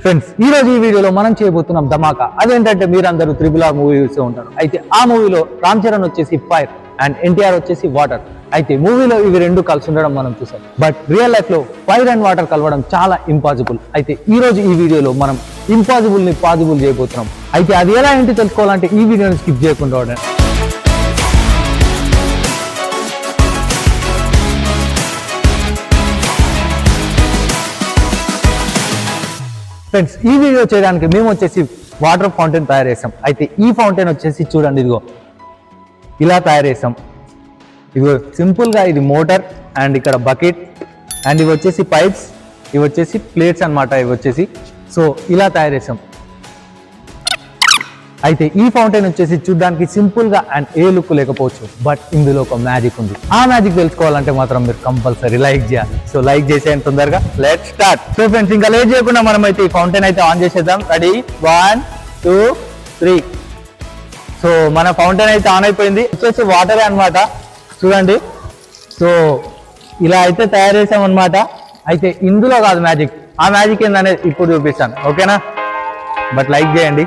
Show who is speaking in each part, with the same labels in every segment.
Speaker 1: Friends ఈ రోజు ఈ వీడియోలో మనం చేయబోతున్నాం ధమాకా. అదేంటంటే మీరందరూ RRR మూవీ చూస్తూ ఉంటారు. అయితే ఆ మూవీలో రామ్ చరణ్ వచ్చేసి ఫైర్ అండ్ ఎన్టీఆర్ వచ్చేసి వాటర్. అయితే మూవీలో ఇవి రెండు కలిసి ఉండడం మనం చూసాం. బట్ రియల్ లైఫ్ లో ఫైర్ అండ్ వాటర్ కలవడం చాలా ఇంపాసిబుల్. అయితే ఈ రోజు ఈ వీడియోలో మనం ఇంపాసిబుల్ ని పాసిబుల్ చేయబోతున్నాం. అయితే అది ఎలా ఏంటి తెలుసుకోవాలంటే ఈ వీడియోని స్కిప్ చేయకుండా ఉండండి. ఫ్రెండ్స్ ఈ వీడియో చేయడానికి మేము వచ్చేసి వాటర్ ఫౌంటైన్ తయారు చేసాం. అయితే ఈ ఫౌంటైన్ వచ్చేసి చూడండి, ఇదిగో ఇలా తయారు చేసాం. ఇదిగో సింపుల్గా ఇది మోటార్ అండ్ ఇక్కడ బకెట్ అండ్ ఇవి వచ్చేసి పైప్స్, ఇవి వచ్చేసి ప్లేట్స్ అన్నమాట. ఇవి వచ్చేసి సో ఇలా తయారు చేసాం. అయితే ఈ ఫౌంటైన్ వచ్చేసి చూడడానికి సింపుల్ గా అండ్ ఏ లుక్ లేకపోవచ్చు, బట్ ఇందులో ఒక మ్యాజిక్ ఉంది. ఆ మ్యాజిక్ తెలుసుకోవాలంటే మాత్రం మీరు కంపల్సరీ లైక్ చేయాలి. సో లైక్ చేసేయండి తొందరగా. Let's start. సో ఫ్రెండ్స్ ఇంకా లేట్ చేయకుండా మనం అయితే ఈ ఫౌంటైన్ అయితే ఆన్ చేసేద్దాం. రెడీ 1 2 3. సో మన ఫౌంటైన్ అయితే ఆన్ అయిపోయింది. వచ్చేసి వాటర్ అన్నమాట చూడండి. సో ఇలా అయితే తయారు చేసాం అనమాట. అయితే ఇందులో కాదు మ్యాజిక్, ఆ మ్యాజిక్ ఏందనేది ఇప్పుడు చూపిస్తాను, ఓకేనా? బట్ లైక్ చేయండి.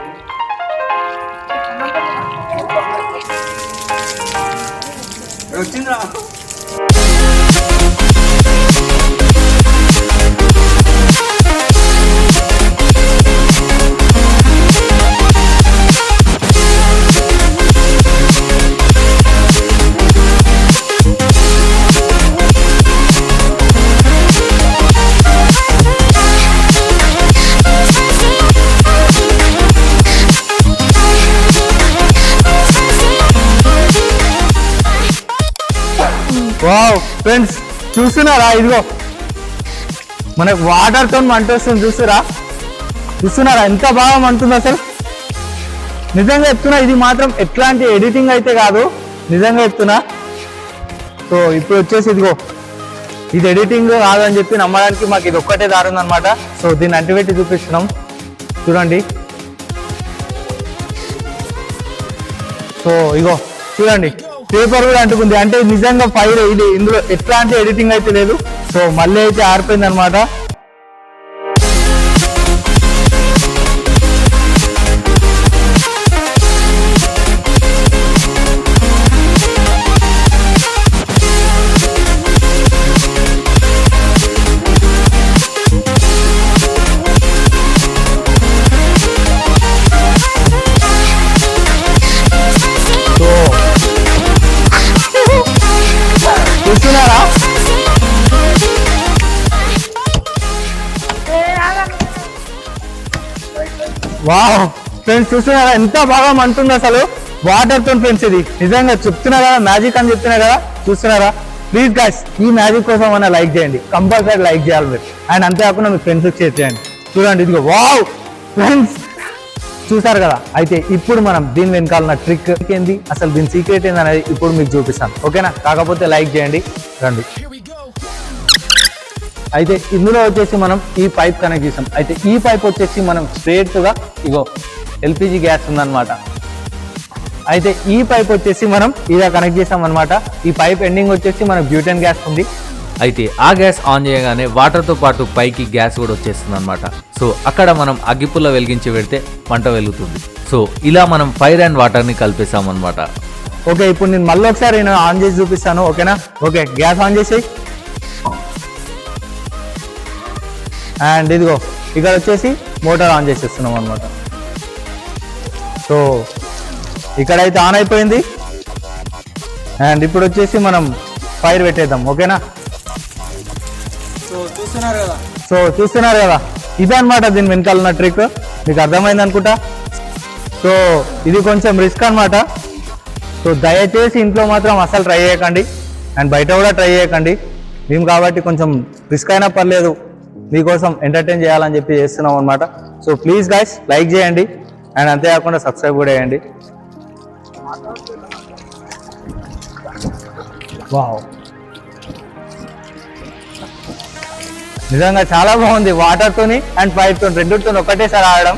Speaker 1: వావ్ ఫ్రెండ్స్ చూస్తున్నారా, ఇదిగో మనకు వాటర్ తో మంట వస్తుంది. చూస్తున్నారా ఎంత బాగా మంటుంది అసలు. నిజంగా చెప్తున్నా, ఇది మాత్రం ఎట్లాంటి ఎడిటింగ్ అయితే కాదు, నిజంగా చెప్తున్నా. సో ఇప్పుడు వచ్చేసి ఇదిగో ఇది ఎడిటింగ్ కాదని చెప్పి నమ్మడానికి మాకు ఇది ఒక్కటే దారి ఉందన్నమాట. సో దీన్ని అంటిపెట్టి చూపిస్తున్నాం చూడండి. సో ఇగో చూడండి, పేపర్ కూడా అంటుకుంది. అంటే నిజంగా ఫైర్ ఇది, ఇందులో ఎట్లాంటి ఎడిటింగ్ అయితే లేదు. సో మళ్ళీ అయితే ఆరిపోయింది అనమాట. చూస్తున్నారా, వావ్ ఫ్రెండ్స్ చూస్తున్నారా ఎంత బాగా మంటుంది అసలు వాటర్ తో. ఫ్రెండ్స్ ఇది నిజంగా చెప్తున్నా కదా, మ్యాజిక్ అని చెప్తున్నా కదా. చూస్తున్నారా, ప్లీజ్ గైస్ ఈ మ్యాజిక్ కోసం అన్న లైక్ చేయండి, కంపల్సరీ లైక్ చేయాలి మీరు. అండ్ అంతేకాకుండా మీ ఫ్రెండ్స్కి షేర్ చేయండి. చూడండి ఇదిగో వావ్ ఫ్రెండ్స్ చూసారు కదా. అయితే ఇప్పుడు మనం దీని వెనకాలన్న ట్రిక్ ఏంది, అసలు దీని సీక్రెట్ ఏంది అనేది ఇప్పుడు మీకు చూపిస్తాను, ఓకేనా? కాకపోతే లైక్ చేయండి రండి. అయితే ఇందులో వచ్చేసి మనం ఈ పైప్ కనెక్ట్ చేసాం. అయితే ఈ పైప్ వచ్చేసి మనం స్ట్రేట్ గా ఇగో ఎల్పిజి గ్యాస్ ఉందన్నమాట. అయితే ఈ పైప్ వచ్చేసి మనం ఇలా కనెక్ట్ చేసాం అనమాట. ఈ పైప్ ఎండింగ్ వచ్చేసి మనకు బ్యూటెన్ గ్యాస్ ఉంది.
Speaker 2: అయితే ఆ గ్యాస్ ఆన్ చేయగానే వాటర్తో పాటు పైకి గ్యాస్ కూడా వచ్చేస్తుంది అనమాట. సో అక్కడ మనం అగ్గిపుల్ల వెలిగించి పెడితే మంట వెలుగుతుంది. సో ఇలా మనం ఫైర్ అండ్ వాటర్ని కలిపేసాం అనమాట.
Speaker 1: ఓకే ఇప్పుడు నేను మళ్ళీ ఒకసారి ఆన్ చేసి చూపిస్తాను, ఓకేనా? ఓకే గ్యాస్ ఆన్ చేసి అండ్ ఇదిగో ఇక్కడ వచ్చేసి మోటార్ ఆన్ చేసేస్తున్నాం అనమాట. సో ఇక్కడైతే ఆన్ అయిపోయింది. అండ్ ఇప్పుడు వచ్చేసి మనం ఫైర్ పెట్టేద్దాం, ఓకేనా? సో చూస్తున్నారు కదా ఇదన్నమాట దీని వెనకాల ఉన్న ట్రిక్. మీకు అర్థమైంది అనుకుంటా. సో ఇది కొంచెం రిస్క్ అనమాట. సో దయచేసి ఇంట్లో మాత్రం అసలు ట్రై చేయకండి అండ్ బయట కూడా ట్రై చేయకండి. మేము కాబట్టి కొంచెం రిస్క్ అయినా పర్లేదు, మీకోసం ఎంటర్టైన్ చేయాలని చెప్పి చేస్తున్నాం అనమాట. సో ప్లీజ్ గైస్ లైక్ చేయండి అండ్ అంతేకాకుండా సబ్స్క్రైబ్ కూడా చేయండి. వావ్ నిజంగా చాలా బాగుంది. వాటర్ తోని అండ్ పైప్ తోని రెండుతో ఒకటేసారి ఆడడం.